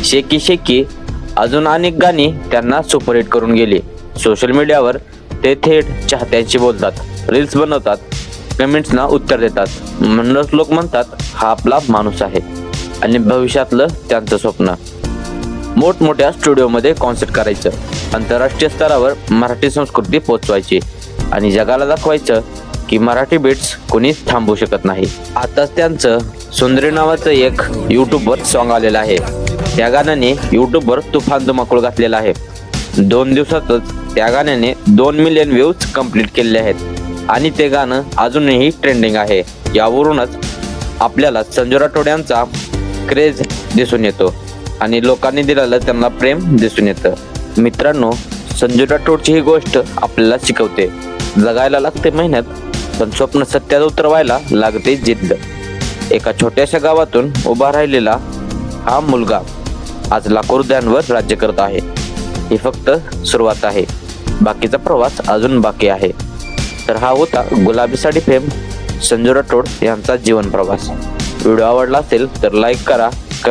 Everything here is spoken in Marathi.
शेकी शेकी अजून अनेक गाणी त्यांना सुपरहिट करून गेली। सोशल मीडियावर ते थेट चाहत्यांशी बोलतात, रील्स बनवतात, कमेंट्सना उत्तर देतात। म्हणूनच लोक म्हणतात हा आपला माणूस आहे। आणि भविष्यातलं त्यांचं स्वप्न मोठमोठ्या स्टुडिओमध्ये कॉन्सर्ट करायचं, आंतरराष्ट्रीय स्तरावर मराठी संस्कृती पोचवायची आणि जगाला दाखवायचं की मराठी बीट्स कोणीच थांबवू शकत नाही। आताच त्यांचं सुंदरी नावाचं एक यूट्यूबवर सॉन्ग आलेलं आहे। त्या गाण्याने यूट्यूबवर तुफान धुमाकूळ घातलेला आहे। 2 दिवसातच त्या गाण्याने 2 मिलियन व्ह्यूज कंप्लीट केलेले आहेत आणि ते गाणं अजूनही ट्रेंडिंग आहे। यावरूनच आपल्याला संजू राठोड यांचा क्रेज दिसून येतो आणि लोकांनी दिलेलं त्यांना प्रेम दिसून येतं। मित्रांनो, संजू राठोडची ही गोष्ट आपल्याला शिकवते, जगायला लागते मेहनत, पण स्वप्न सत्यात उतरवायला लागते जिद्द। एका छोट्याशा गावातून उभा राहिलेला हा मुलगा आज लाखो हृदयांवर राज्य करत आहे। ही फक्त सुरुवात आहे, बाकीचा प्रवास अजून बाकी आहे। तर हा होता गुलाबी साडी फेम संजू राठोड यांचा जीवन प्रवास। व्हिडिओ आवडला असेल तर लाईक करा,